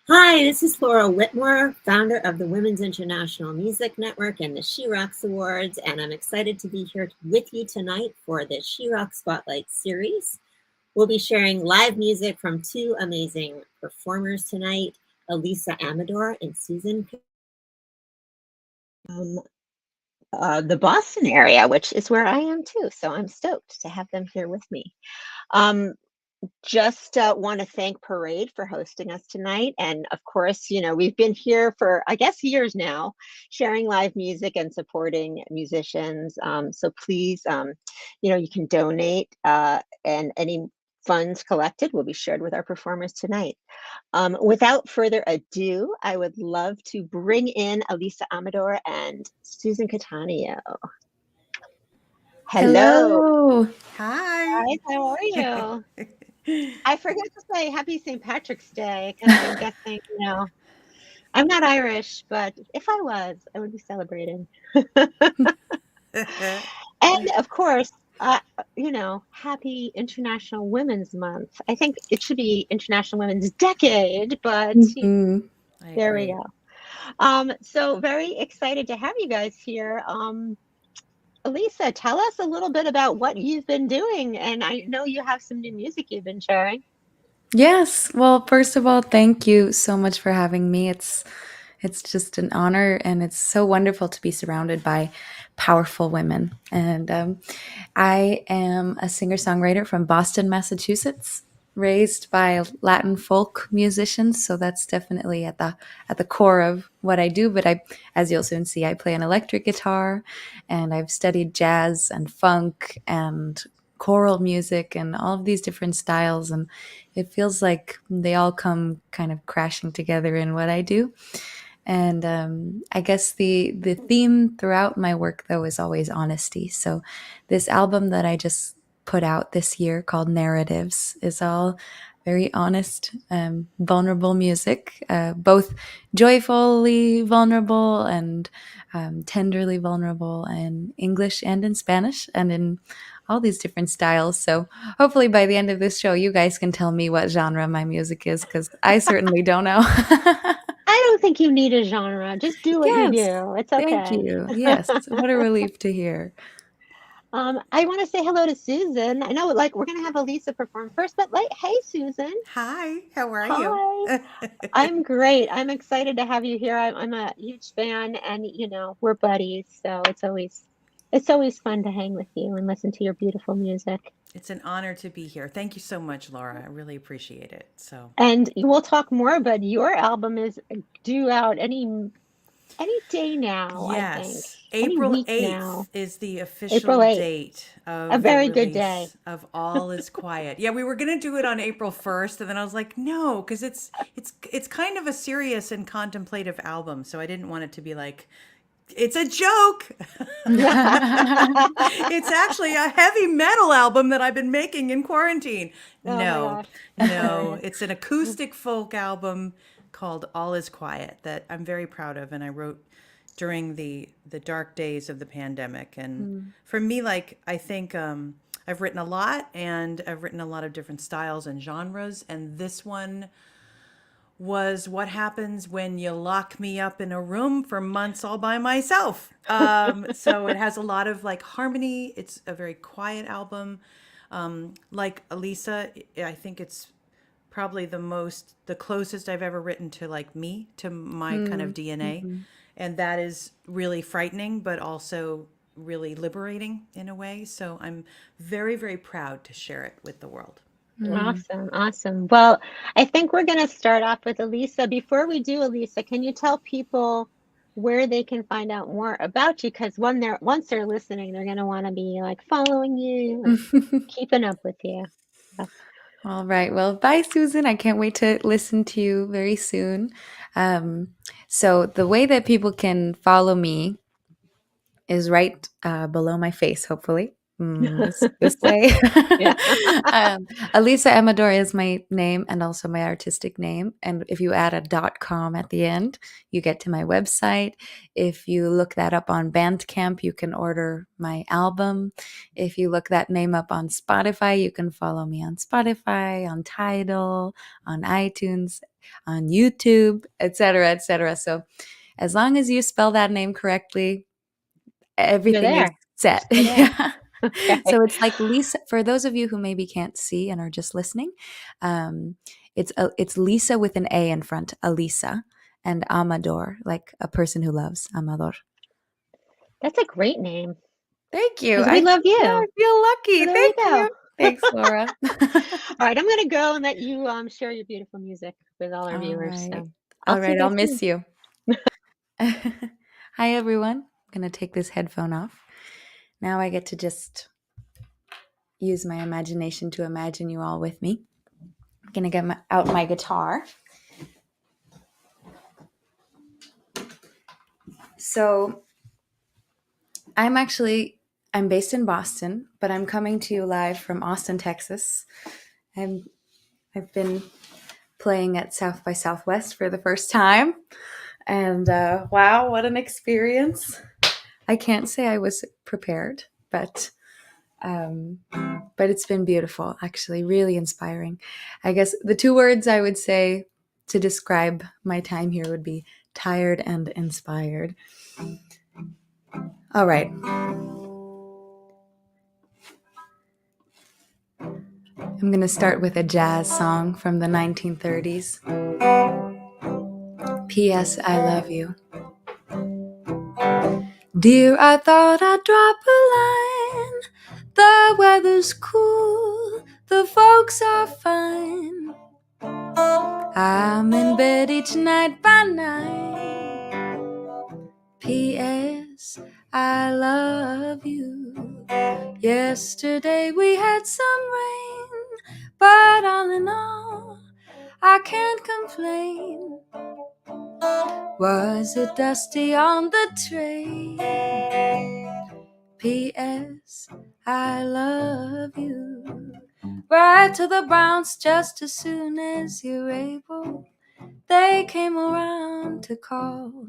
Hi, this is Laura Whitmore, founder of the Women's International Music Network and the She Rocks Awards, and I'm excited to be here with you tonight for the She Rock Spotlight series. We'll be sharing live music from two amazing performers tonight, Alisa Amador and Susan from the Boston area, which is where I am too. So I'm stoked to have them here with me. Um, just want to thank Parade for hosting us tonight. And of course, we've been here for, I guess, years now, sharing live music and supporting musicians. So please, you can donate, and any funds collected will be shared with our performers tonight. Without further ado, I would love to bring in Alisa Amador and Susan Cattaneo. Hello, Hello. Hi. guys. How are you? I forgot to say happy St. Patrick's Day because I'm guessing, I'm not Irish, but if I was, I would be celebrating. And of course, happy International Women's Month. I think it should be International Women's Decade, but Mhm. I there we agree. go. So very excited to have you guys here. Elisa, tell us a little bit about what you've been doing, and I know you have some new music you've been sharing. Yes. Well, first of all, thank you so much for having me. It's just an honor, and it's so wonderful to be surrounded by powerful women. And I am a singer-songwriter from Boston, Massachusetts, raised by Latin folk musicians, so that's definitely at the core of what I do. But as you'll soon see, I play an electric guitar, and I've studied jazz and funk and choral music and all of these different styles, and it feels like they all come kind of crashing together in what I do. And I guess the theme throughout my work, though, is always honesty. So this album that I just put out this year called Narratives is all very honest, vulnerable music, both joyfully vulnerable and tenderly vulnerable in English and in Spanish and in all these different styles. So hopefully by the end of this show, you guys can tell me what genre my music is, because I certainly don't know. I don't think you need a genre. Just do what you Yes. do. It's Thank okay. you. Yes. What a relief to hear. I want to say hello to Susan. I know, like, we're gonna have Elisa perform first, but like, hey, Susan. Hi, how are you? Hi. I'm great. I'm excited to have you here. I'm a huge fan, and we're buddies, so it's always fun to hang with you and listen to your beautiful music. It's an honor to be here. Thank you so much, Laura. I really appreciate it. So, And we'll talk more, but your album is due out any day now, I think. yes, Any April week 8th now. is the April official 8th. date A of the very good day. release of All Is Quiet. Yeah, we were going to do it on April 1st, and then I was like, no, because it's kind of a serious and contemplative album, so I didn't want it to be like it's a joke. It's actually a heavy metal album that I've been making in quarantine. Oh my No, gosh, that's no, hilarious. it's an acoustic folk album called All Is Quiet that I'm very proud of, and I wrote during the dark days of the pandemic. And Mm, for me, like I think I've written a lot, and I've written a lot of different styles and genres, and this one was what happens when you lock me up in a room for months all by myself. So it has a lot of like harmony. It's a very quiet album. Like Elisa, I think it's probably the closest I've ever written to like me, to my kind of Mm, DNA. mhm. And that is really frightening, but also really liberating in a way. So I'm very, very proud to share it with the world. Mm. Awesome, awesome. Well, I think we're going to start off with Elisa. Before we do, Elisa, can you tell people where they can find out more about you? Because once they're listening, they're going to want to be like following you and keeping up with you. So, All right. Well, bye, Susan. I can't wait to listen to you very soon. Um, so, the way that people can follow me is right below my face, hopefully. this way. Yeah. Alisa Amador is my name and also my artistic name. And if you add a .com at the end, you get to my website. If you look that up on Bandcamp, you can order my album. If you look that name up on Spotify, you can follow me on Spotify, on Tidal, on iTunes, on YouTube, etc., etc. So as long as you spell that name correctly, You're everything is there. set. You're there. Yeah. Okay. So it's like Lisa. For those of you who maybe can't see and are just listening, it's Lisa with an A in front, Alisa, and Amador, like a person who loves Amador. That's a great name Thank you. because we love Yeah, you. I feel So lucky. there you Thank go. you. Thanks, Laura. All right, I'm going to go and let you share your beautiful music with all our All viewers. right. So I'll All see you right. I'll guys soon. miss you. Hi, everyone. I'm going to take this headphone off. Now I get to just use my imagination to imagine you all with me. I'm going to get out my guitar. So I'm based in Boston, but I'm coming to you live from Austin, Texas. I've been playing at South by Southwest for the first time. And wow, what an experience. I can't say I was prepared, but it's been beautiful, actually, really inspiring. I guess the two words I would say to describe my time here would be tired and inspired. All right. I'm going to start with a jazz song from the 1930s. P.S. I love you. Dear, I thought I'd drop a line. The weather's cool, the folks are fine. I'm in bed each night by 9. P.S. I love you. Yesterday we had some rain, but all in all, I can't complain. Was it dusty on the train? P.S. I love you. Ride to the Browns just as soon as you're able. They came around to call.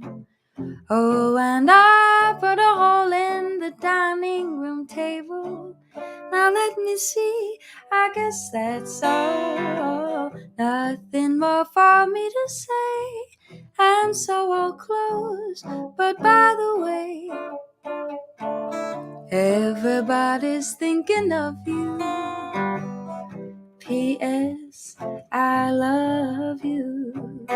Oh, and I put a hole in the dining room table. Now let me see, I guess that's all. Nothing more for me to say, and so I'll close. But by the way, everybody's thinking of you. P.S. I love you.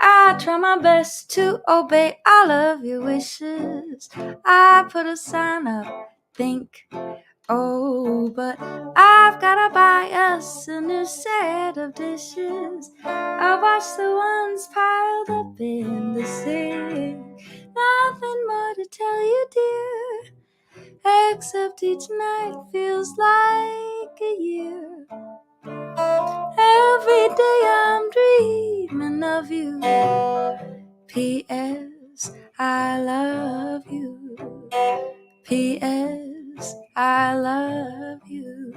I try my best to obey all of your wishes. I put a sign up, think, oh, but I've gotta buy us a new set of dishes. I wash the ones piled up in the sink. Nothing more to tell you, dear, except each night feels like a year. Every day I'm dreaming of you. P.S. I love you. P.S. I love you.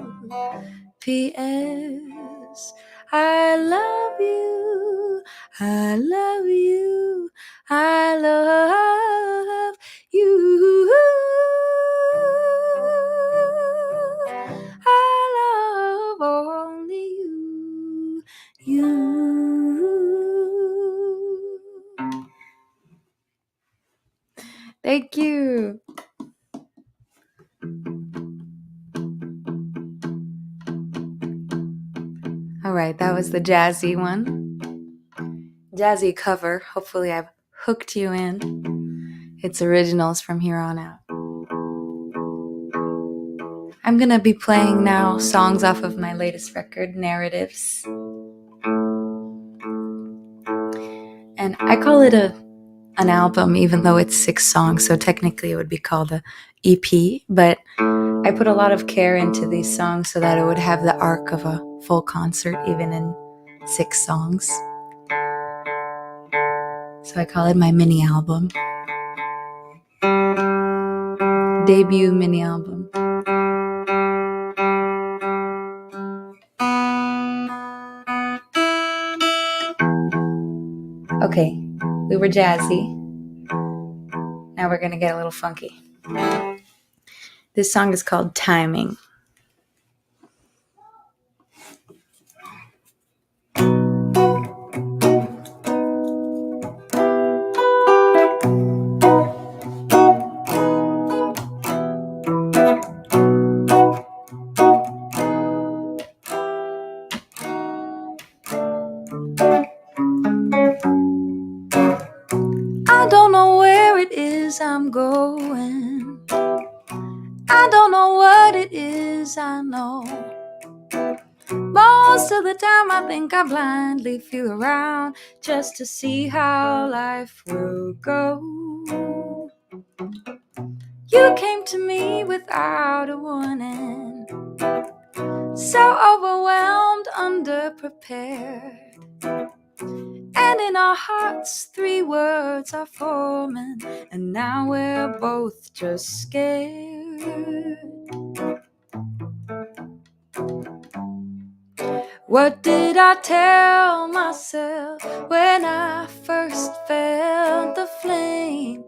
P.S. I love you. I love you. I love you. I love only you. You. Thank you. All right, that was the jazzy one. Jazzy cover. Hopefully I've hooked you in. It's originals from here on out. I'm gonna be playing now songs off of my latest record, Narratives. And I call it a an album, even though it's 6 songs. So technically it would be called a EP. But I put a lot of care into these songs so that it would have the arc of a full concert, even in 6 songs. So I call it my mini album. Debut mini album. Okay, we were jazzy. Now we're gonna get a little funky. This song is called Timing. I don't know where it is I'm going. I don't know what it is I know. Most of the time I think I blindly feel around just to see how life will go. You came to me without a warning, so overwhelmed, underprepared. And in our hearts 3 words are forming, and now we're both just scared. What did I tell myself when I first felt the flame?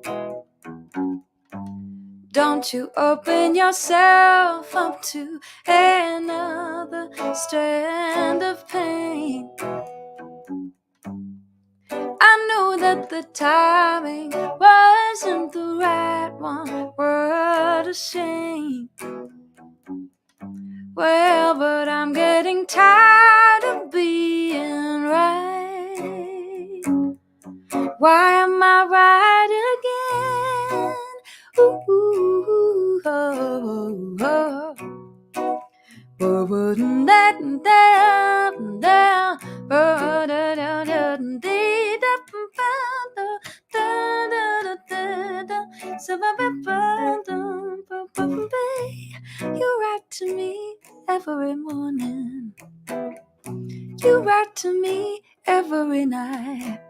Don't you open yourself up to another strand of pain. I knew that the timing wasn't the right one. What a shame. Well, but I'm getting tired of being right. Why am I right again? Ooh, ooh, oh, oh. You write to me every morning. You write to me every night.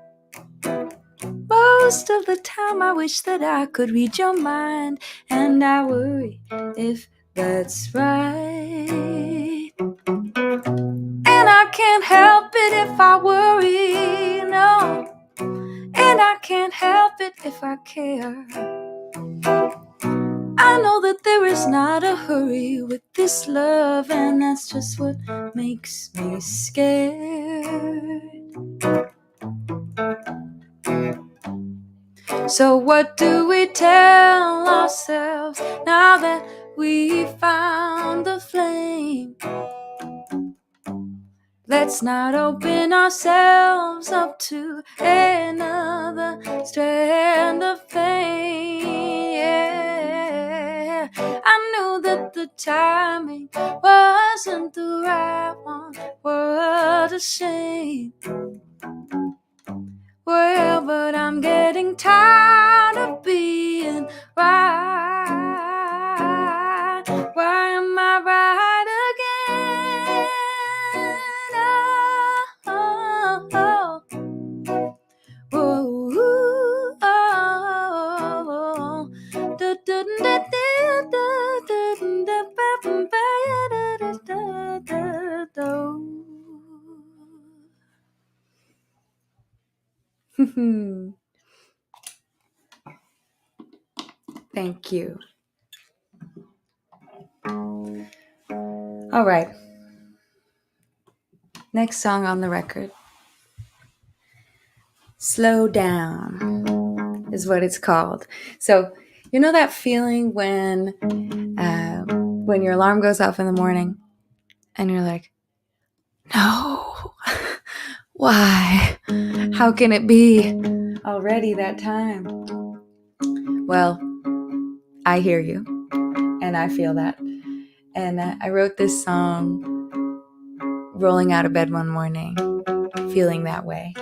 Most of the time I wish that I could read your mind, and I worry if that's right. And I can't help it if I worry, no. And I can't help it if I care. I know that there is not a hurry with this love, and that's just what makes me scared. So what do we tell ourselves now that we found the flame? Let's not open ourselves up to another strand of pain. Yeah, I knew that the timing wasn't the right one. What a shame. Well, but I'm getting tired of being right. Why am I right again? Oh, oh, oh, oh, oh. Thank you. All right. Next song on the record. Slow Down is what it's called. So, you know that feeling when your alarm goes off in the morning and you're like, no, why? How can it be already that time? Well, I hear you and I feel that. And I wrote this song rolling out of bed one morning, feeling that way.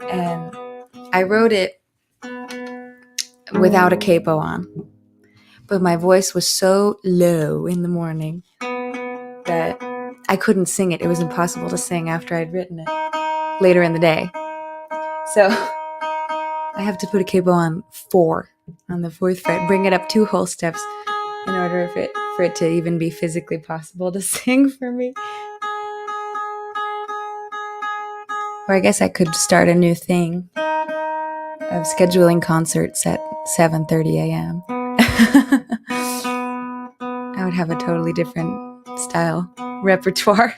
And I wrote it without a capo on. But my voice was so low in the morning that I couldn't sing it. It was impossible to sing after I'd written it later in the day. So I have to put a capo on 4 on the 4th fret, bring it up 2 whole steps in order for it to even be physically possible to sing for me. Or I guess I could start a new thing of scheduling concerts at 7:30 a.m. I would have a totally different style repertoire.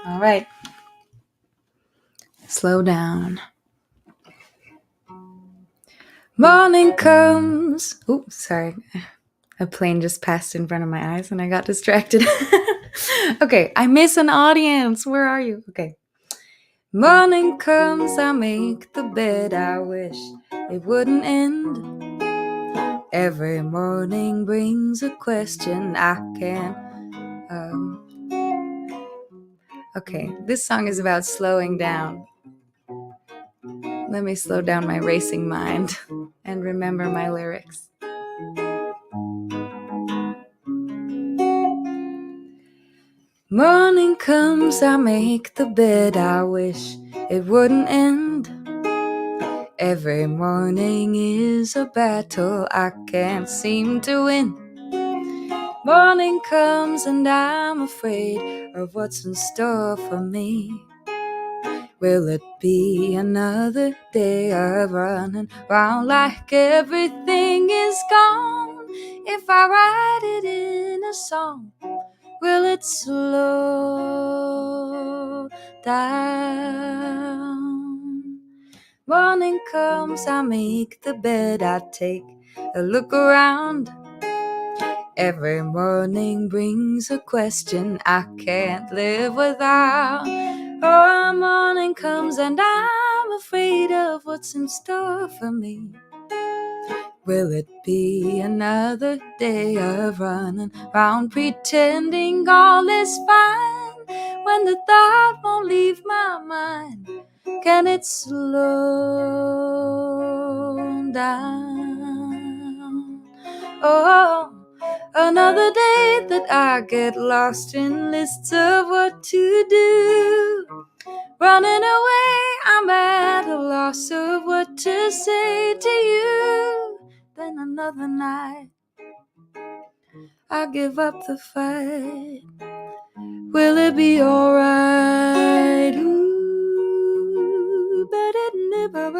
All right. Slow down. Morning comes. Oh, sorry. A plane just passed in front of my eyes and I got distracted. Okay, I miss an audience. Where are you? Okay. Morning comes, I make the bed. I wish it wouldn't end. Every morning brings a question I can't. Okay, this song is about slowing down. Let me slow down my racing mind and remember my lyrics. Morning comes, I make the bed. I wish it wouldn't end. Every morning is a battle I can't seem to win. Morning comes and I'm afraid of what's in store for me. Will it be another day of running round like everything is gone? If I write it in a song, will it slow down? Morning comes, I make the bed, I take a look around. Every morning brings a question I can't live without. Oh, morning comes and I'm afraid of what's in store for me. Will it be another day of running round pretending all is fine when the thought won't leave my mind? Can it slow down? Oh, another day that I get lost in lists of what to do. Running away, I'm at a loss of what to say to you. Then another night, I give up the fight. Will it be alright? Ooh, but it never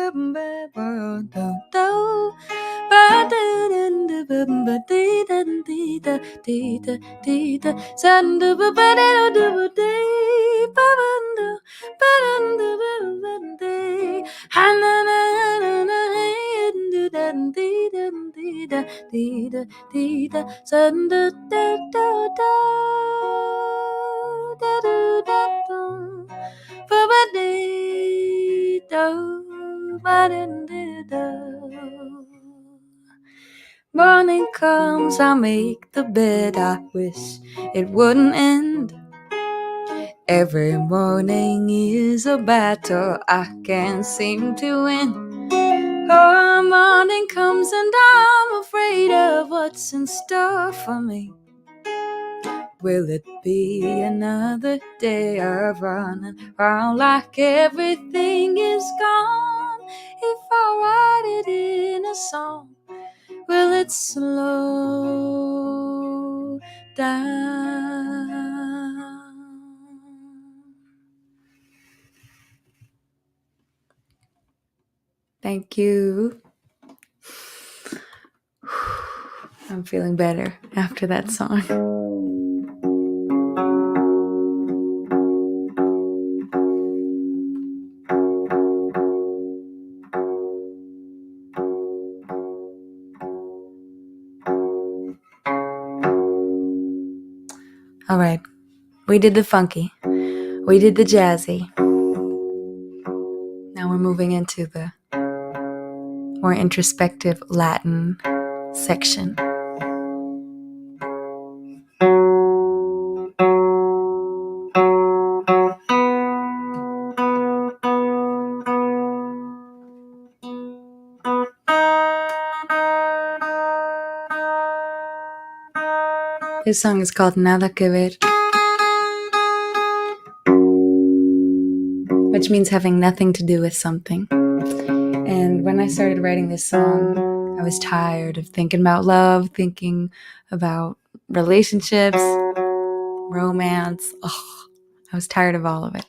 Morning comes, I make the bed. I wish it wouldn't end. Every morning is a battle I can't seem to win. Oh, morning comes and I'm afraid of what's in store for me. Will it be another day of running round like everything is gone? If I write it in a song, will it slow down? Thank you. I'm feeling better after that song. All right, we did the funky, we did the jazzy. Now we're moving into the more introspective Latin section. This song is called Nada que ver, which means having nothing to do with something. And when I started writing this song, I was tired of thinking about love, thinking about relationships, romance. Oh, I was tired of all of it.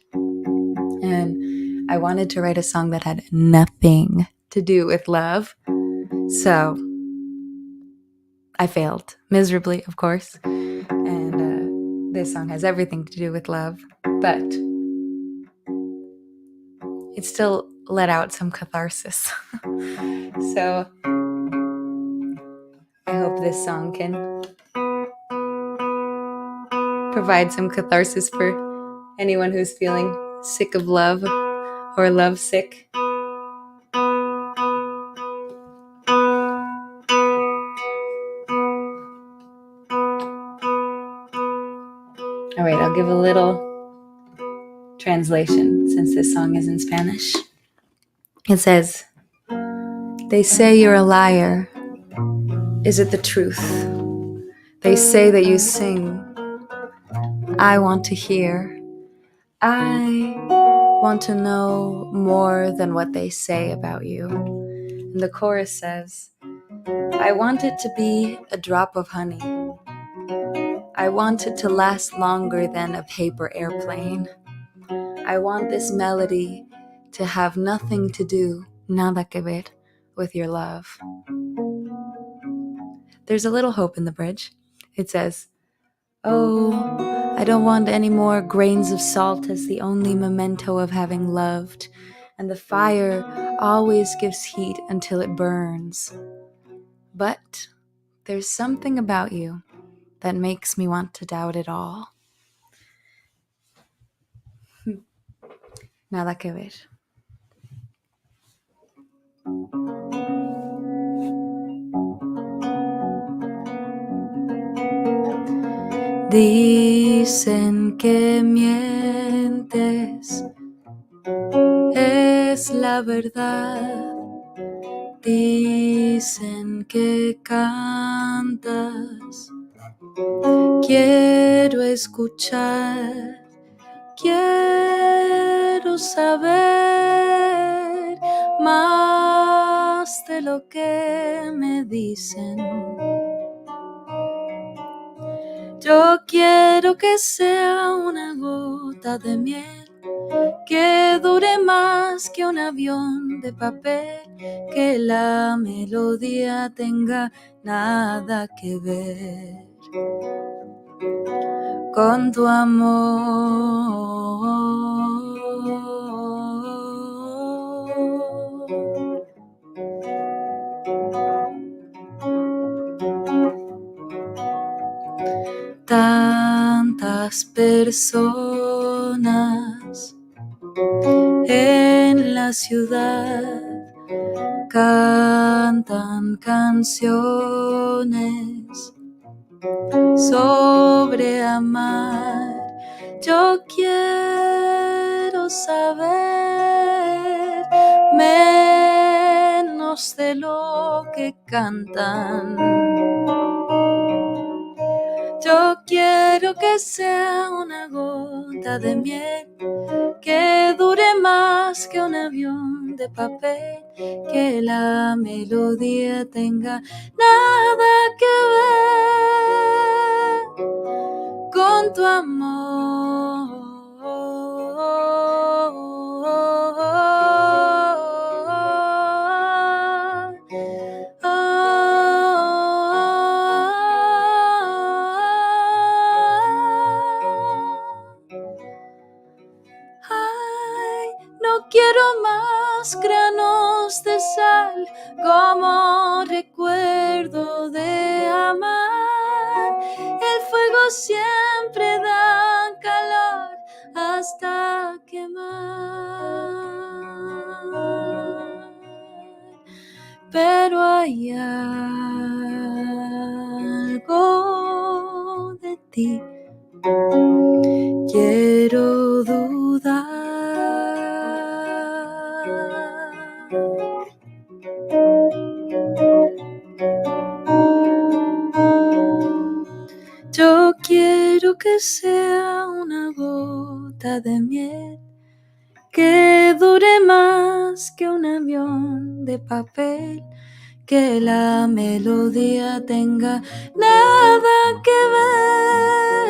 And I wanted to write a song that had nothing to do with love. So I failed miserably, of course. And this song has everything to do with love, but it still let out some catharsis. So I hope this song can provide some catharsis for anyone who's feeling sick of love or lovesick. All right, I'll give a little translation since this song is in Spanish. It says, "They say you're a liar. Is it the truth? They say that you sing. I want to hear. I want to know more than what they say about you." And the chorus says, "I want it to be a drop of honey. I want it to last longer than a paper airplane. I want this melody to have nothing to do, nada que ver, with your love." There's a little hope in the bridge. It says, "Oh, I don't want any more grains of salt as the only memento of having loved, and the fire always gives heat until it burns. But there's something about you that makes me want to doubt it all." Nada que ver. Dicen que mientes, es la verdad. Dicen que cantas, quiero escuchar. Quiero saber más de lo que me dicen. Yo quiero que sea una gota de miel, que dure más que un avión de papel, que la melodía tenga nada que ver con tu amor. Tantas personas en la ciudad cantan canciones sobre amar. Yo quiero saber menos de lo que cantan. Yo quiero que sea una gota de miel, que dure más que un avión de papel, que la melodía tenga nada que ver con tu amor. No quiero más granos de sal como recuerdo de amar. El fuego siempre da calor hasta quemar. pero hay algo de ti. Quiero dudar. Yo quiero que sea una gota de miel que dure más que un avión de papel, que la melodía tenga nada que ver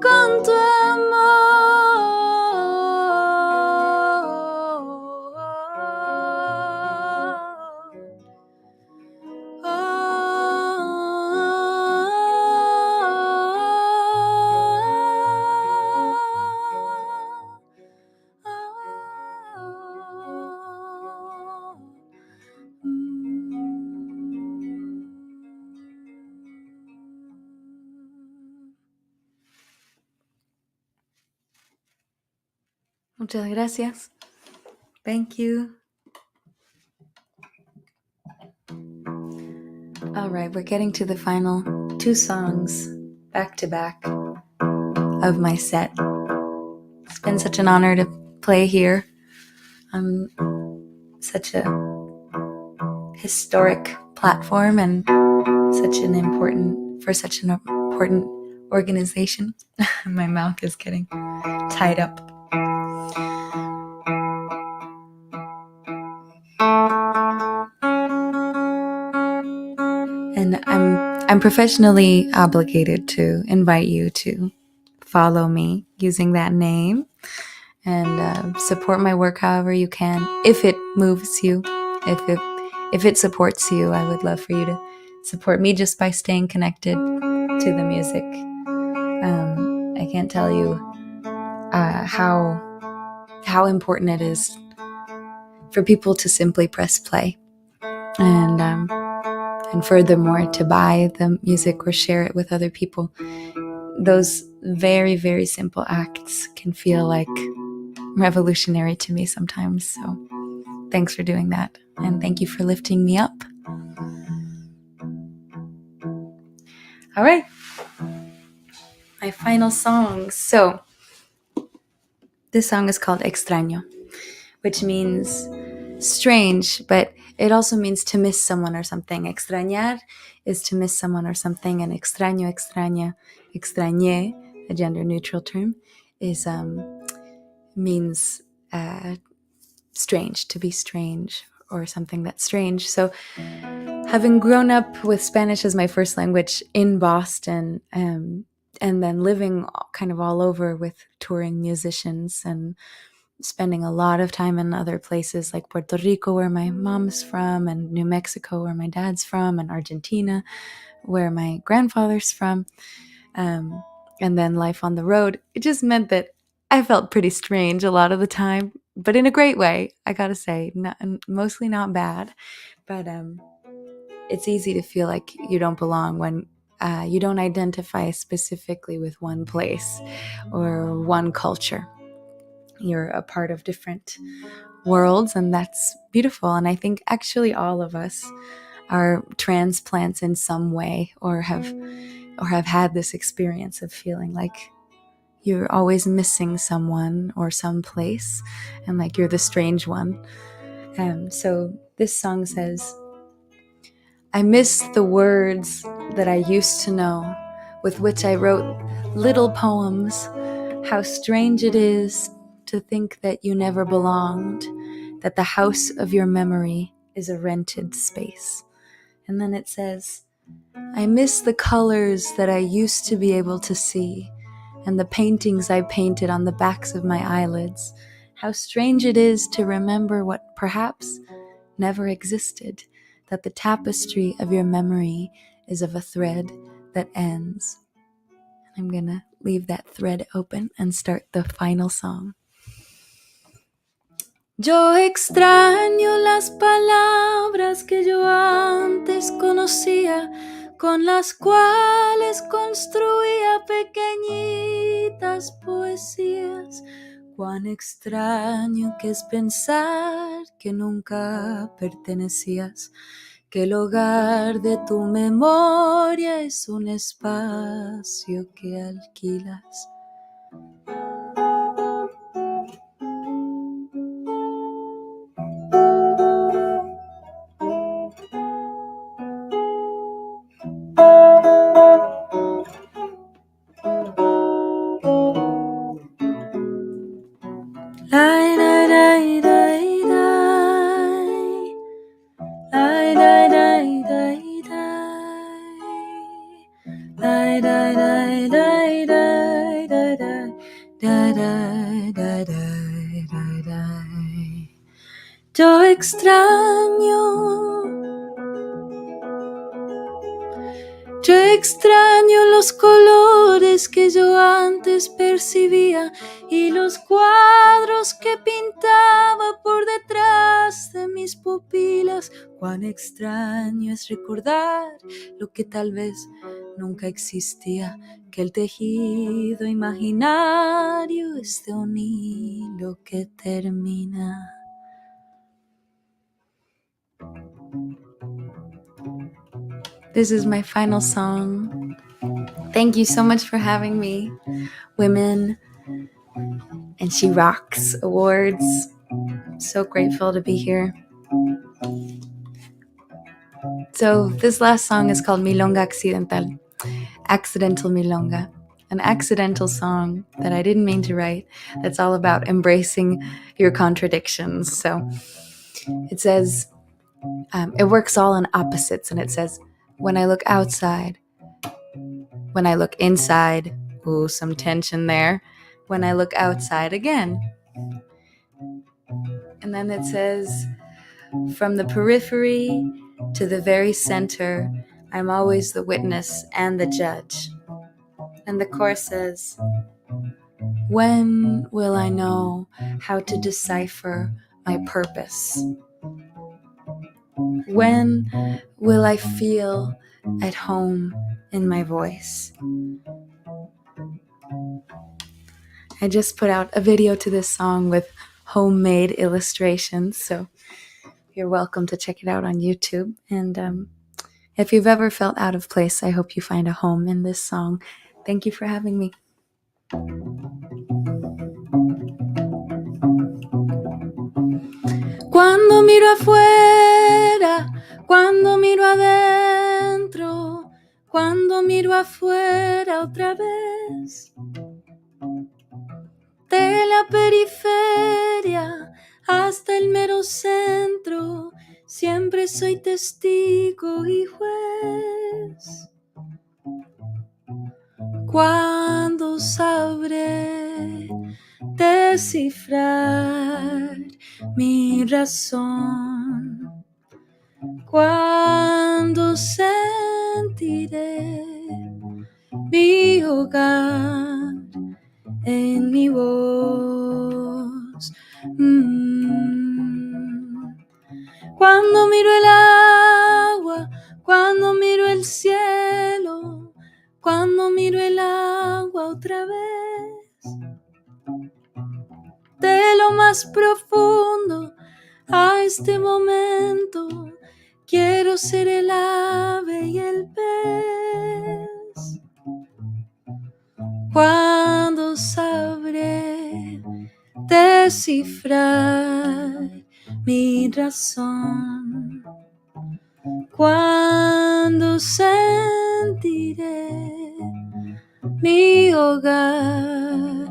con tu Muchas gracias. Thank you. All right, we're getting to the final 2 songs back to back of my set. It's been such an honor to play here on such a historic platform and such an important organization. My mouth is getting tied up. And I'm professionally obligated to invite you to follow me using that name and support my work however you can. If it moves you, if it supports you, I would love for you to support me just by staying connected to the music. I can't tell you how important it is for people to simply press play and furthermore to buy the music or share it with other people. Those very, very simple acts can feel like revolutionary to me sometimes. So thanks for doing that. And thank you for lifting me up. All right. My final song. So this song is called Extraño, which means strange, but it also means to miss someone or something. Extrañar is to miss someone or something, and extraño, extraña, extrañé, a gender neutral term, is means strange, to be strange or something that's strange. So having grown up with Spanish as my first language in Boston, and then living kind of all over with touring musicians and spending a lot of time in other places like Puerto Rico, where my mom's from, and New Mexico, where my dad's from, and Argentina, where my grandfather's from, and then life on the road, it just meant that I felt pretty strange a lot of the time, but in a great way, I gotta say, mostly not bad, but it's easy to feel like you don't belong when you don't identify specifically with one place or one culture. You're a part of different worlds, and that's beautiful. And I think actually all of us are transplants in some way, or have had this experience of feeling like you're always missing someone or some place, and like you're the strange one. So this song says, I miss the words that I used to know, with which I wrote little poems. How strange it is to think that you never belonged, that the house of your memory is a rented space. And then it says, I miss the colors that I used to be able to see, and the paintings I painted on the backs of my eyelids. How strange it is to remember what perhaps never existed, that the tapestry of your memory is of a thread that ends. I'm gonna leave that thread open and start the final song. Yo extraño las palabras que yo antes conocía, con las cuales construía pequeñitas poesías. Cuán extraño que es pensar que nunca pertenecías, que el hogar de tu memoria es un espacio que alquilas. Yo extraño los colores que yo antes percibía y los cuadros que pintaba por detrás de mis pupilas. Cuán extraño es recordar lo que tal vez nunca existía, que el tejido imaginario es de un hilo que termina. This is my final song. Thank you so much for having me. Women and She Rocks Awards. So grateful to be here. So this last song is called Milonga Accidental. Accidental Milonga. An accidental song that I didn't mean to write. That's all about embracing your contradictions. So it says, it works all on opposites, and it says, when I look outside, when I look inside, ooh, some tension there. When I look outside again. And then it says, from the periphery to the very center, I'm always the witness and the judge. And the chorus says, when will I know how to decipher my purpose? When will I feel at home in my voice? I just put out a video to this song with homemade illustrations, so you're welcome to check it out on YouTube. And if you've ever felt out of place, I hope you find a home in this song. Thank you for having me. Cuando miro afuera, cuando miro adentro, cuando miro afuera otra vez, de la periferia hasta el mero centro, siempre soy testigo y juez. ¿Cuándo sabré descifrar mi razón? ¿Cuándo sentiré mi hogar en mi voz? Cuando miro el agua, cuando miro el cielo, cuando miro el agua otra vez, de lo más profundo a este momento, quiero ser el ave y el pez. ¿Cuándo sabré descifrar mi razón? ¿Cuándo sentiré mi hogar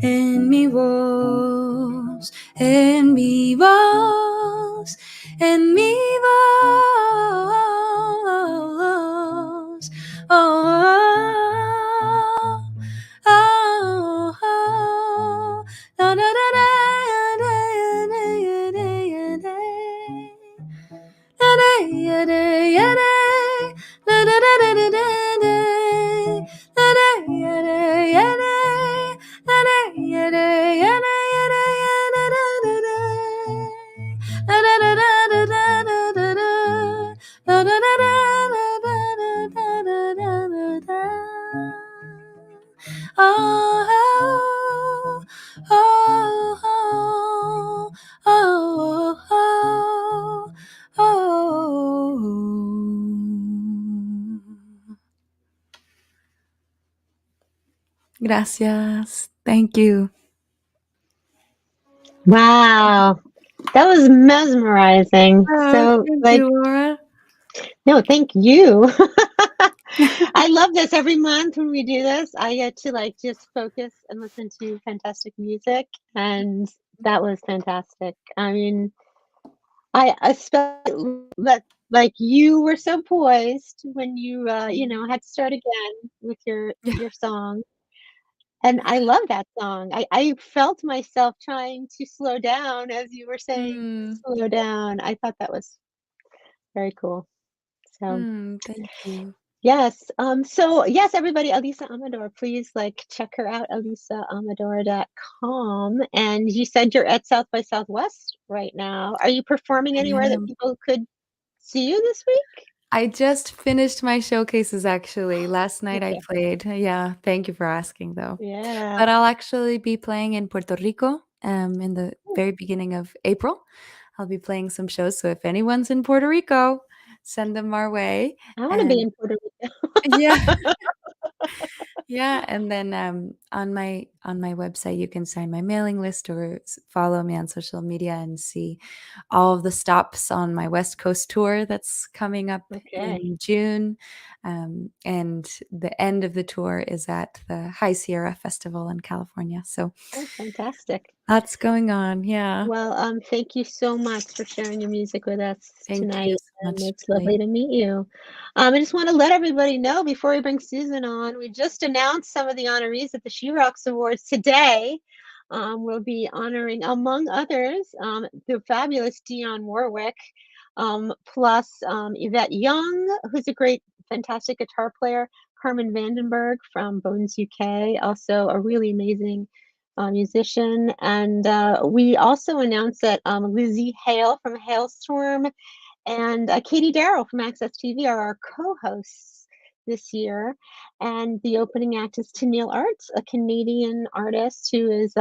en mi voz, en mi voz, en mi voz? Oh, oh, oh, oh, da, da, da, da, da, oh, oh, oh, oh, oh. Gracias. Thank you. Wow, that was mesmerizing. Oh, So, thank like, you, Laura. no, thank you. I love this every month when we do this. I get to like just focus and listen to fantastic music, and that was fantastic. I mean, I especially that like you were so poised when you had to start again with Yeah. your song. And I love that song. I felt myself trying to slow down as you were saying Mm, slow down. I thought that was very cool. So thank you. yes. So yes, everybody, Alisa Amador, please like check her out, alisaamador.com. And you said you're at South by Southwest right now. Are you performing I anywhere that am. people could see you this week? I just finished my showcases actually. Last night I Okay. played. Yeah, thank you for asking though. Yeah. But I'll actually be playing in Puerto Rico in the Ooh, very beginning of April. I'll be playing some shows. So if anyone's in Puerto Rico, send them our way. I want to be And in Puerto Rico. yeah, yeah. And then on my website, you can sign my mailing list or follow me on social media and see all of the stops on my West Coast tour that's coming up Okay. in June. And the end of the tour is at the High Sierra Festival in California. So Oh, fantastic. lots going on. Yeah. Well, thank you so much for sharing your music with us Thank you tonight, so and much, it's Billy. lovely to meet you. I just want to let everybody know before we bring Susan on, we just announced some of the honorees at the She Rocks Awards today. We'll be honoring, among others, the fabulous Dionne Warwick, plus Yvette Young, who's a great, fantastic guitar player, Carmen Vandenberg from Bones UK, also a really amazing musician. And we also announced that Lizzie Hale from Hailstorm and Katie Darrow from Access TV are our co-hosts this year. And the opening act is Tennille Arts, a Canadian artist who is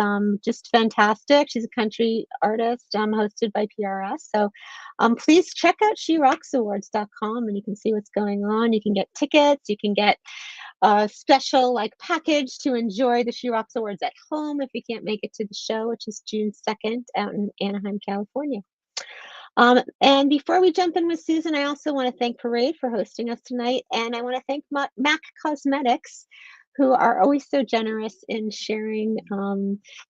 just fantastic. She's a country artist hosted by PRS. So please check out sherocksawards.com and you can see what's going on. You can get tickets, you can get a special like package to enjoy the She Rocks Awards at home if you can't make it to the show, which is June 2nd out in Anaheim, California. And before we jump in with Susan, I also want to thank Parade for hosting us tonight. And I want to thank MAC Cosmetics, who are always so generous in sharing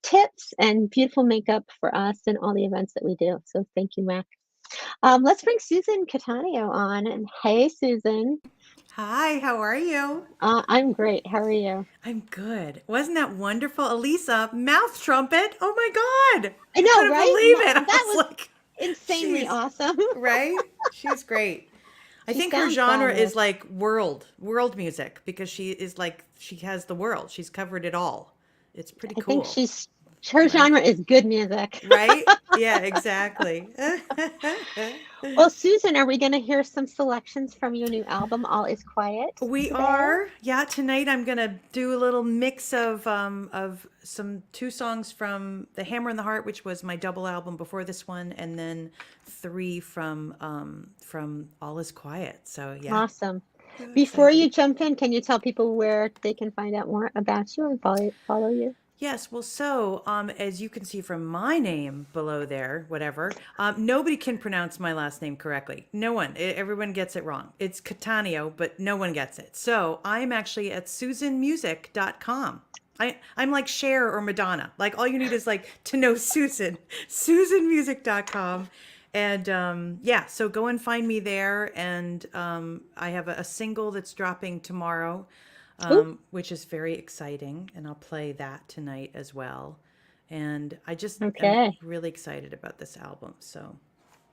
tips and beautiful makeup for us and all the events that we do. So thank you, MAC. Let's bring Susan Cattaneo on. And hey, Susan. Hi, how are you? I'm great. How are you? I'm good. Wasn't that wonderful? Elisa, mouth trumpet. Oh my God. I I know, couldn't right? believe it. I That was was like, insanely she's awesome. right. She's great. I She think her sounds genre fabulous. is like world music because she is like, she has the world. She's covered it all. It's pretty I think cool, her right? genre is good music. Right? Yeah, exactly. Well, Susan, are we going to hear some selections from your new album, All Is Quiet, We today? are, yeah. Tonight I'm gonna do a little mix of some two songs from The Hammer and the Heart, which was my double album before this one, and then three from All Is Quiet. So yeah, Awesome. so Before excited. you jump in, can you tell people where they can find out more about you and follow you? Yes, well, so as you can see from my name below there, whatever, nobody can pronounce my last name correctly. No one. Everyone gets it wrong. It's Cattaneo, but no one gets it. So I'm actually at susanmusic.com. I'm like Cher or Madonna. Like all you need is like to know Susan, susanmusic.com. And yeah, so go and find me there. And I have a single that's dropping tomorrow, Ooh, which is very exciting. And I'll play that tonight as well. And I just am okay. really excited about this album. So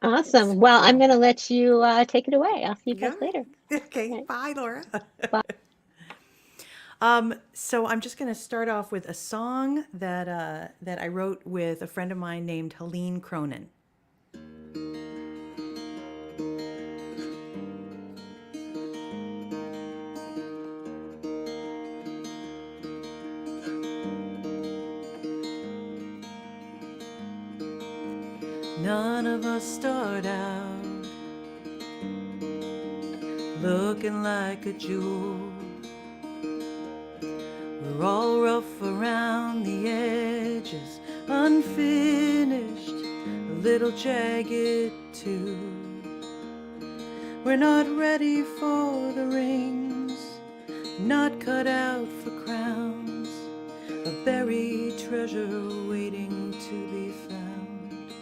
it's Awesome. Well, I'm cool. going to let you take it away. I'll see you guys Yeah. later. Okay. Okay. Bye, Laura. Bye. So I'm just going to start off with a song that I wrote with a friend of mine named Helene Cronin. None of us start out looking like a jewel. We're all rough around the edges, unfinished, a little jagged too. We're not ready for the rings, not cut out for crowns, a buried treasure waiting to be found.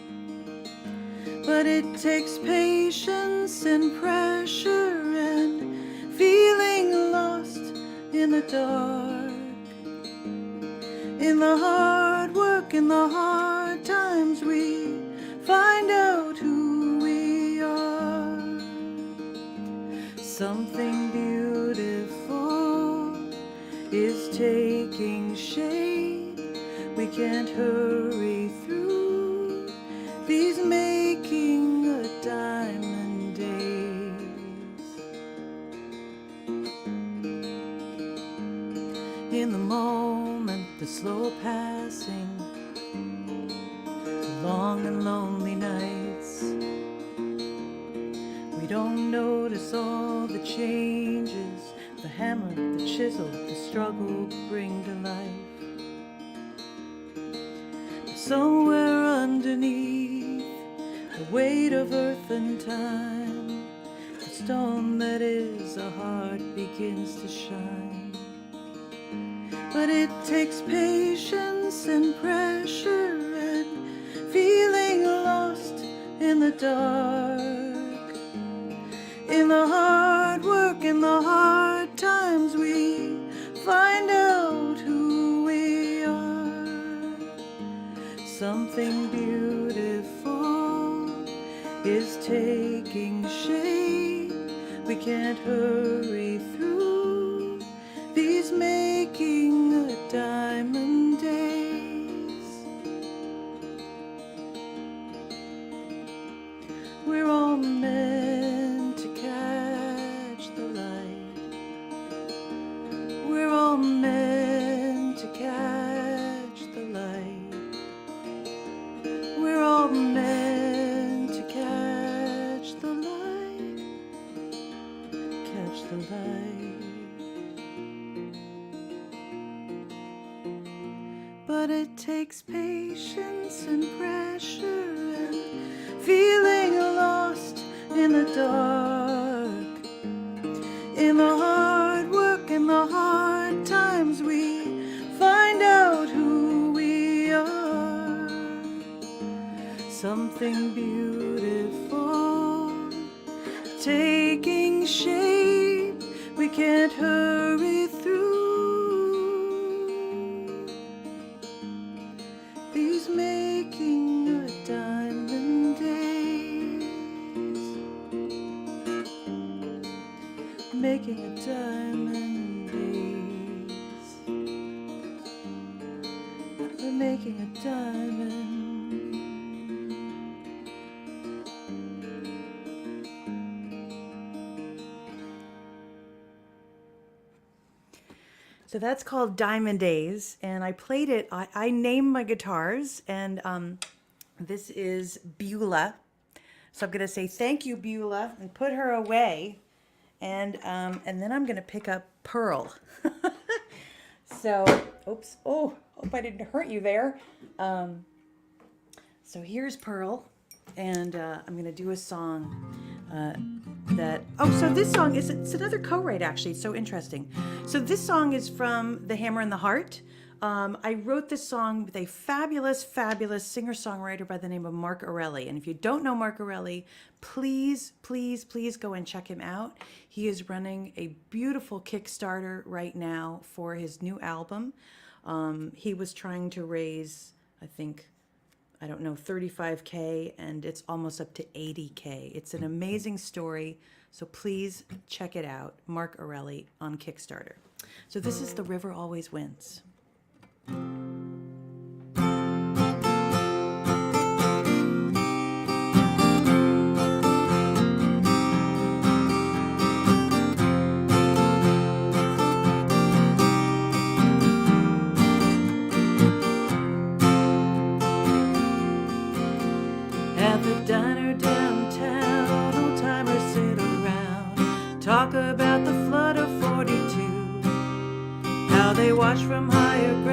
But it takes patience and pressure and feeling lost in the dark, in the hard work, in the hard times, we find out who we are. Something beautiful is taking shape. We can't hurry through these making a diamond days. In the moment, the slow passing, the long and lonely nights, we don't notice all the changes the hammer, the chisel, the struggle bring to life. Somewhere underneath the weight of earth and time, the stone that is a heart begins to shine. But it takes patience and pressure and feeling lost in the dark, in the hard work, in the hard times, we find out who we are. Something beautiful is taking shape. We can't hurry through these making a diamond days. We're all meant to catch the light. We're all meant to catch the light. We're all meant to catch the light. Catch the light. But it takes patience and pressure and feeling lost in the dark, in the hard work, in the hard times, we find out who we are. Something beautiful taking shape. We can't hurry through these making a diamond days. Making a diamond days. We're making a diamond. So that's called Diamond Days, and I played it. I named my guitars, and this is Beulah. So I'm going to say thank you, Beulah, and put her away, and then I'm going to pick up Pearl. So, oops, oh, hope I didn't hurt you there. So here's Pearl, and I'm going to do a song so this song it's another co-write, actually. It's so interesting. So this song is from The Hammer and the Heart. I wrote this song with a fabulous singer-songwriter by the name of Mark Orelli. And if you don't know Mark Orelli, please go and check him out. He is running a beautiful Kickstarter right now for his new album. He was trying to raise, I think, I don't know, 35K, and it's almost up to 80K. It's an amazing story, so please check it out. Mark Orelli on Kickstarter. So this is The River Always Wins. At the diner downtown, old timers sit around, talk about the flood of '42, how they watched from higher ground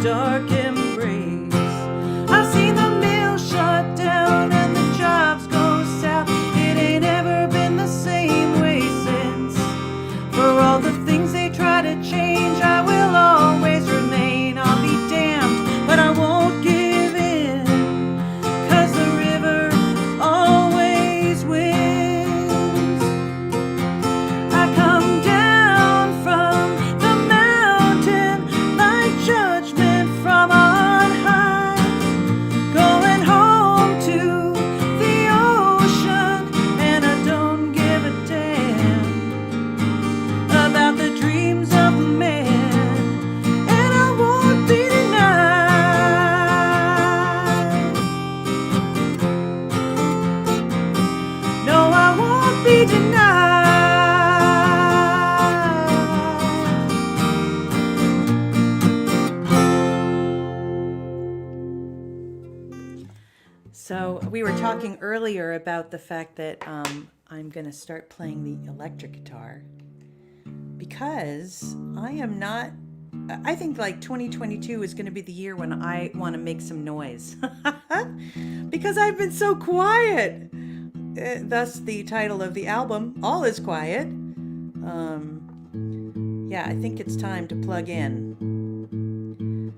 dark embrace. I've seen the mill shut down and the jobs go south. It ain't ever been the same way since. For all the things they try to change, I will always remain. I'll be damned, but I won't give in, 'cause the river always wins. I come down from the mountain like judgment from on high, going home to the ocean, and I don't give a damn about the dreams of man, and I won't be denied. No, I won't be denied. So we were talking earlier about the fact that I'm going to start playing the electric guitar, because I think like 2022 is going to be the year when I want to make some noise because I've been so quiet. Thus the title of the album, All Is Quiet. Yeah, I think it's time to plug in.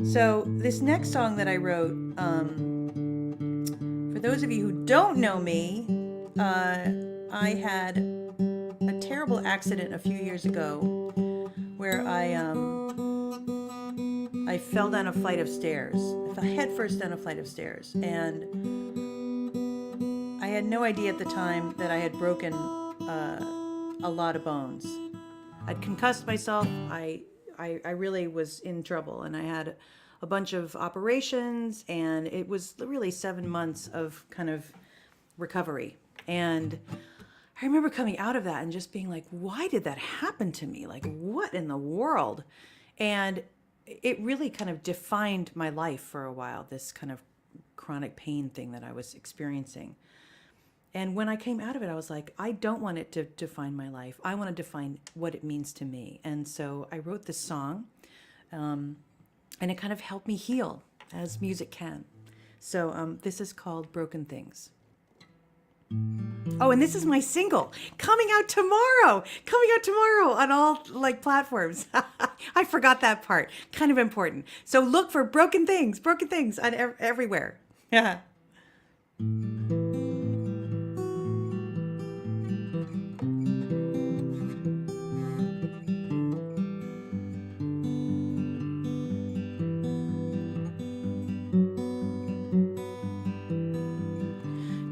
So this next song that I wrote, for those of you who don't know me, I had a terrible accident a few years ago where I fell down a flight of stairs. I fell headfirst down a flight of stairs, and I had no idea at the time that I had broken a lot of bones. I'd concussed myself. I really was in trouble, and I had a bunch of operations, and it was really 7 months of kind of recovery. And I remember coming out of that and just being like, why did that happen to me? Like, what in the world? And it really kind of defined my life for a while, this kind of chronic pain thing that I was experiencing. And when I came out of it, I was like, I don't want it to define my life. I want to define what it means to me. And so I wrote this song, and it kind of helped me heal, as music can. So this is called Broken Things. Oh, and this is my single coming out tomorrow on all like platforms. I forgot that part. Kind of important. So look for Broken Things on everywhere. Yeah.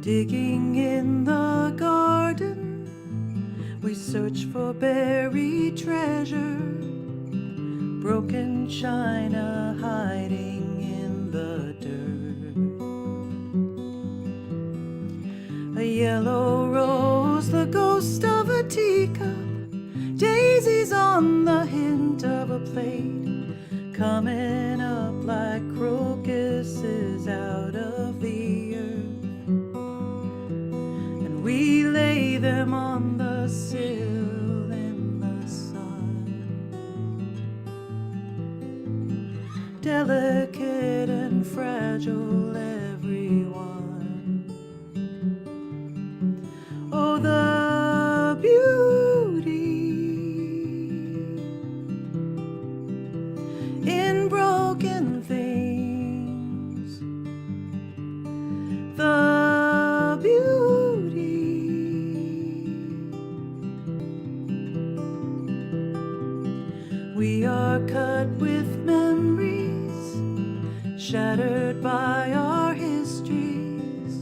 Digging in the garden, we search for buried treasure, broken china hiding in the dirt. A yellow rose, the ghost of a teacup, daisies on the hint of a plate, coming up like crocuses out of the earth. We lay them on the sill in the sun, delicate and fragile everyone. Oh, the beauty in broken things, the beauty. We are cut with memories, shattered by our histories,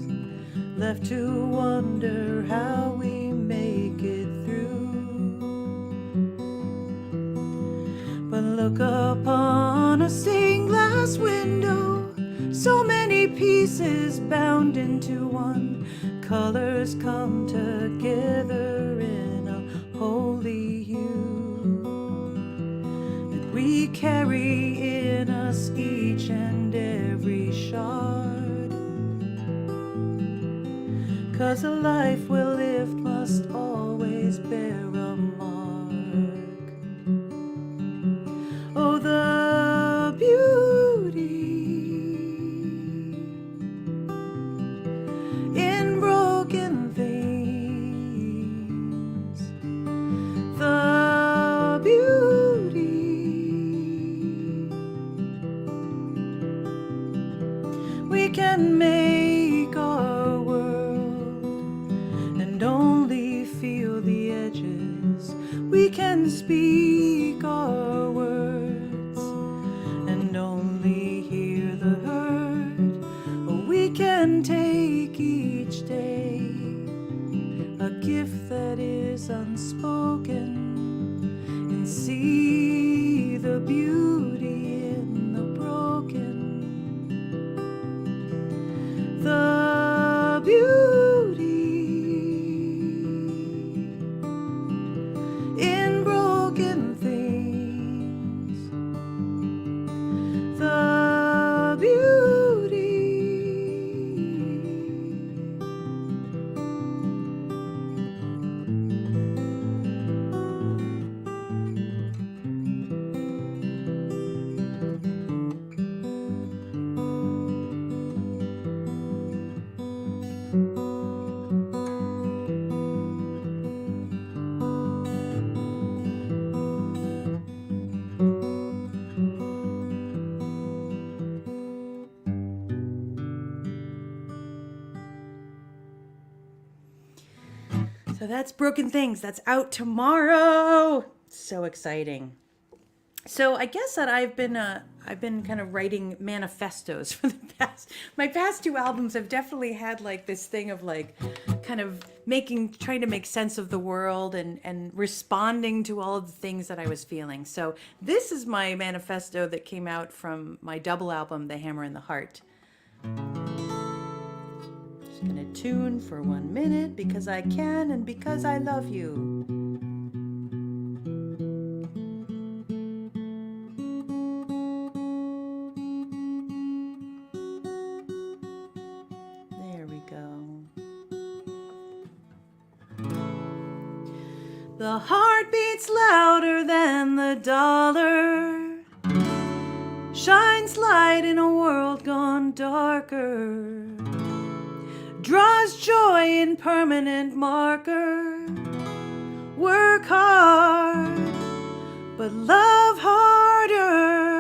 left to wonder how we make it through. But look upon a stained glass window, so many pieces bound into one, colors come together in a holy hue. We carry in us each and every shard, 'cause a life we'll live must always bear a mark. Oh, the beauty that's Broken Things. That's out tomorrow. So exciting. So I guess that I've been kind of writing manifestos for the my past two albums have definitely had like this thing of like kind of trying to make sense of the world and responding to all of the things that I was feeling. So this is my manifesto that came out from my double album, The Hammer and the Heart. Just gonna tune for 1 minute because I can and because I love you. There we go. The heart beats louder than the dollar, shines light in a world gone darker, draws joy in permanent marker. Work hard, but love harder.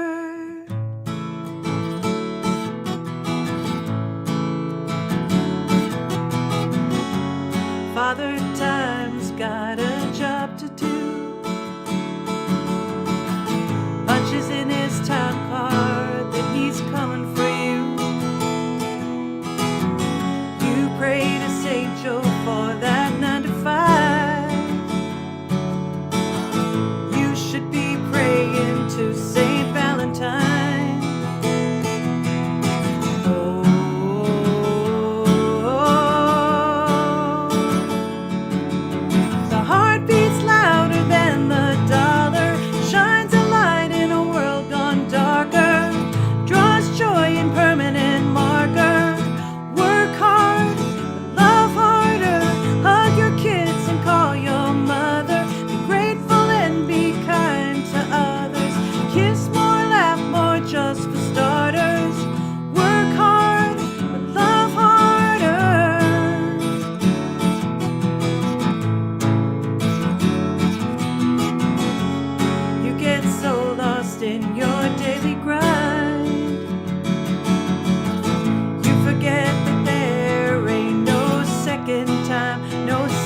Father Time's got a job to do. Punches in his town card that he's coming for you. You pray to St. Joe for that 9 to 5. You should be praying to St. Valentine.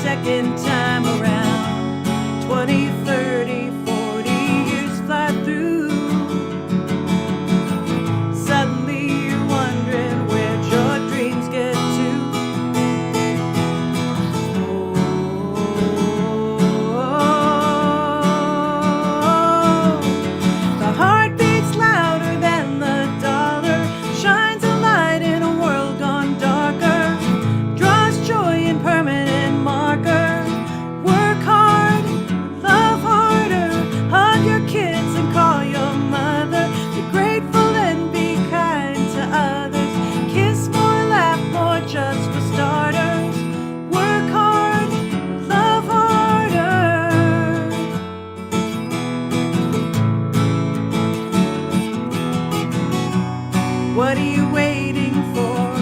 Second time around, 20, 30, 40 years fly through. Suddenly you're wondering where'd your dreams get to. The heart beats louder than the dollar, shines a light in a world gone darker, draws joy in permanent marker. Work hard, love harder, hug your kids and call your mother. Be grateful and be kind to others. Kiss more, laugh more, just for starters. Work hard, love harder. What are you waiting for?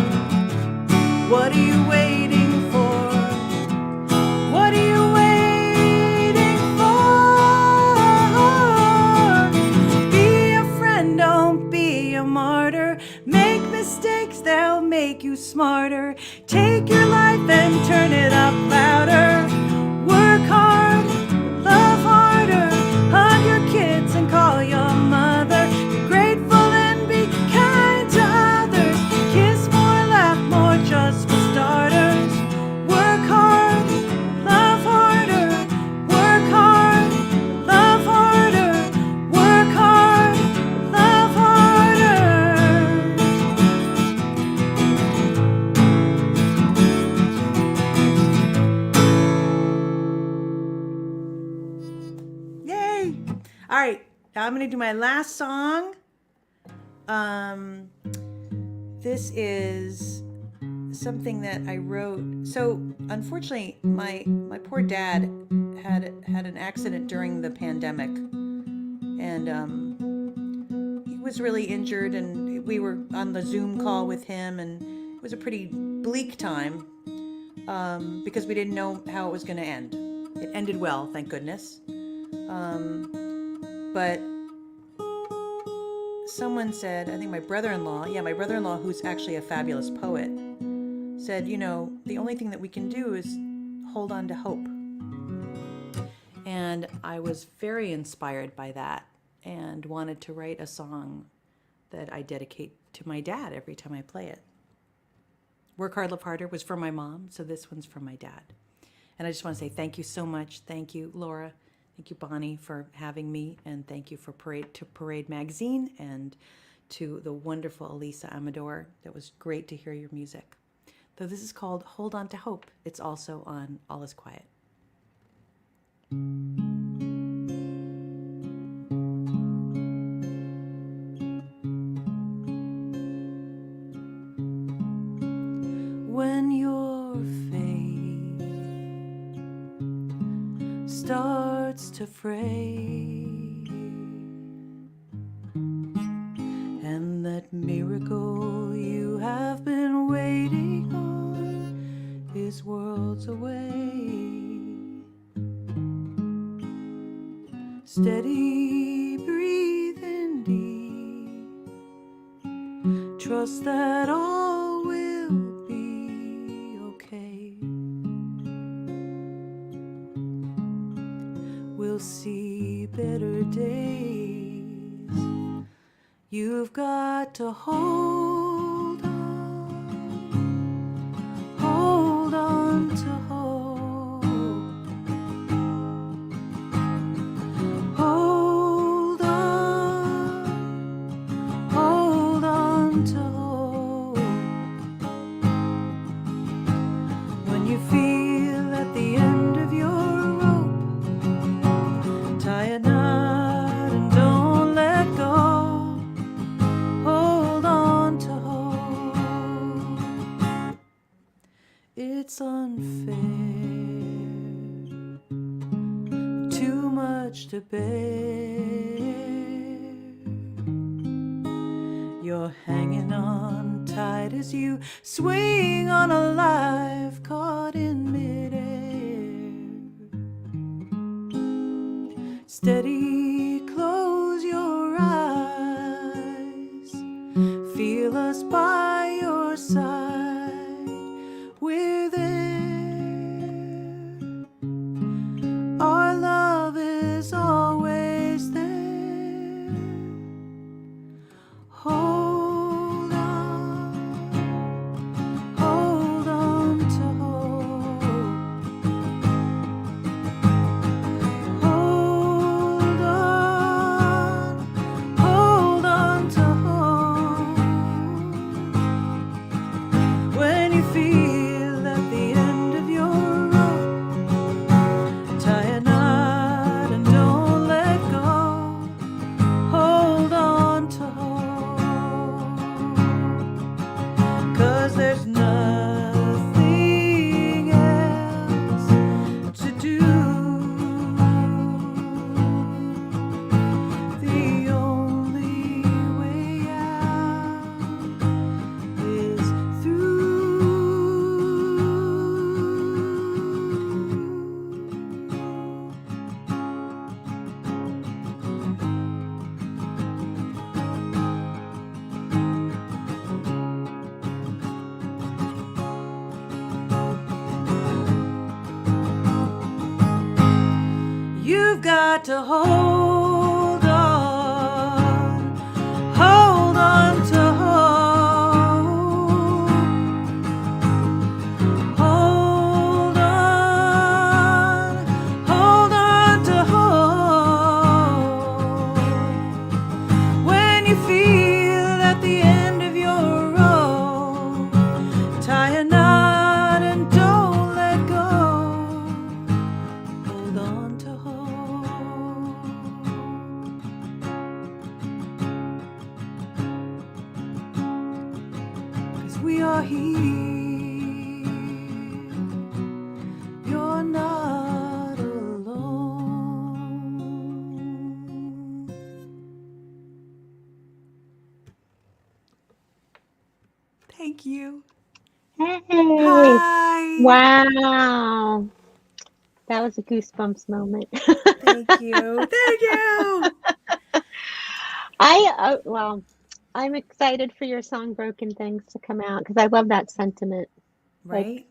What are you waiting for? What are you waiting for? Be a friend, don't be a martyr. Make mistakes, they'll make you smarter. Take your life and turn it up louder. Work hard, love harder. Hug your kids and call your mother. Be grateful and be kind to others. Kiss more, laugh more, just for starters. Work hard, love harder. Work hard, love harder. Work hard, love harder. Yay! All right, now I'm gonna do my last song. This is something that I wrote. So unfortunately, my poor dad had an accident during the pandemic, and he was really injured, and we were on the Zoom call with him, and it was a pretty bleak time because we didn't know how it was going to end. It ended well, thank goodness. But someone said, I think my brother-in-law, who's actually a fabulous poet, said, you know, the only thing that we can do is hold on to hope. And I was very inspired by that and wanted to write a song that I dedicate to my dad every time I play it. Work Hard, Live Harder was for my mom, so this one's for my dad. And I just want to say thank you so much. Thank you, Laura. Thank you, Bonnie, for having me. And thank you for Parade Magazine, and to the wonderful Alisa Amador. That was great to hear your music. Though this is called Hold On to Hope. It's also on All Is Quiet. When your faith starts to fray, and that miracle you have been waiting on is worlds away, steady breathing deep, trust that all will be okay. We'll see better days. You've got to hold on to hope. Hold on to hope. When you feel at the end of your rope, tie a knot and don't let go. Hold on to hope. It's unfair, too much to bear. You're hanging on tight as you swing on a life caught in midair. Steady, close your eyes, feel us by your side. We're there. Our love is always there. Hold on to hope. Hold on to hope. When you feel at the end of your rope, tie a knot and don't let go. Hold on to hope, 'cause there's nothing else to do. The only way out is through. You've got to hold on to hope. Hold on to hope. When you feel at the end of your rope, tie a knot and don't let go. Hold on to hope. 'Cause we are here. You're not alone. Thank you. Hey, Hi. wow. That was a goosebumps moment. Thank you. Thank you. Well, I'm excited for your song Broken Things to come out because I love that sentiment. Like, Right?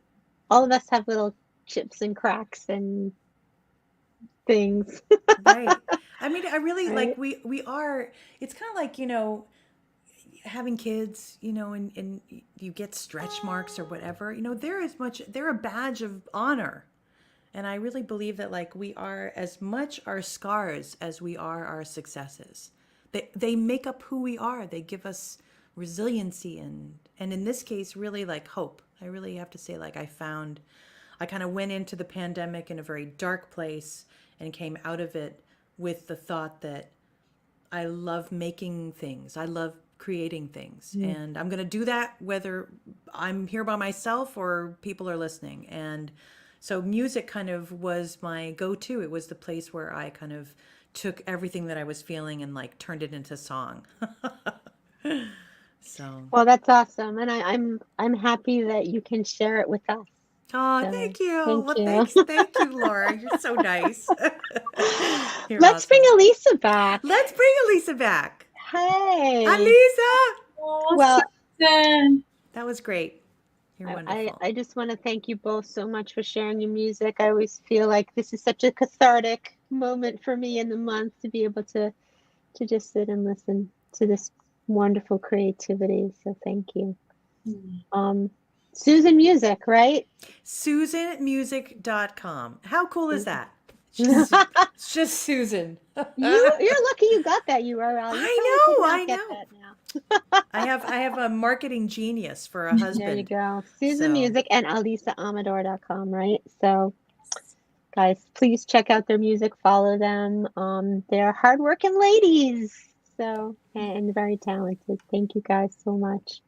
all of us have little chips and cracks, and things, Right. I mean, I really like right? we are it's kind of like, having kids, and you get stretch marks or whatever. They're a badge of honor. And I really believe that like we are as much our scars as we are our successes. They make up who we are. They give us resiliency and in this case really like hope. I really have to say like I kind of went into the pandemic in a very dark place and came out of it with the thought that I love making things. I love creating things. Mm. And I'm going to do that whether I'm here by myself or people are listening. And so music kind of was my go to. It was the place where I kind of took everything that I was feeling and like turned it into song. So, Well, that's awesome, and I'm happy that you can share it with us. oh, So thank you. thank Well, you. thank you, Laura. You're so nice. You're Let's bring awesome. Elisa back. Let's bring Elisa back. Hey. Alisa, Oh, Well, Susan. that was great. You're wonderful. I just want to thank you both so much for sharing your music. I always feel like this is such a cathartic moment for me in the month to be able to just sit and listen to this wonderful creativity. So thank you. Um, Susan Music, right? SusanMusic.com. How cool is that? you It's just Susan. you're lucky you got that URL. You probably could not I get know. that now. I have a marketing genius for a There you husband. go. Susan So Music and AlisaAmador.com, right? So guys, please check out their music, follow them. They're hardworking ladies. So and very talented. Thank you guys so much.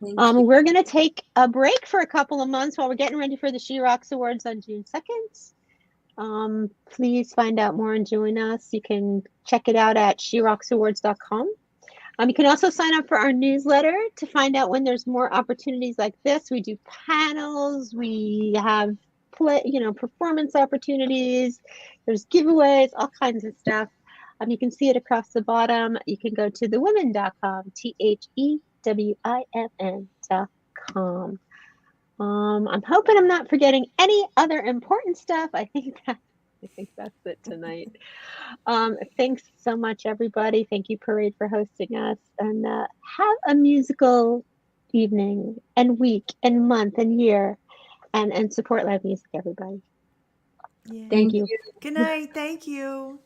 Thank you. We're gonna take a break for a couple of months while we're getting ready for the She Rocks Awards on June 2nd. Please find out more and join us. You can check it out at sherocksawards.com. You can also sign up for our newsletter to find out when there's more opportunities like this. We do panels, we have performance opportunities, there's giveaways, all kinds of stuff. You can see it across the bottom. You can go to thewimn.com, THEWIMN.com. I'm hoping I'm not forgetting any other important stuff. I think that's it tonight. Thanks so much, everybody. Thank you, Parade, for hosting us. And have a musical evening and week and month and year, and support live music, everybody. yeah. Thank Thank you. you. Good night. Thank you.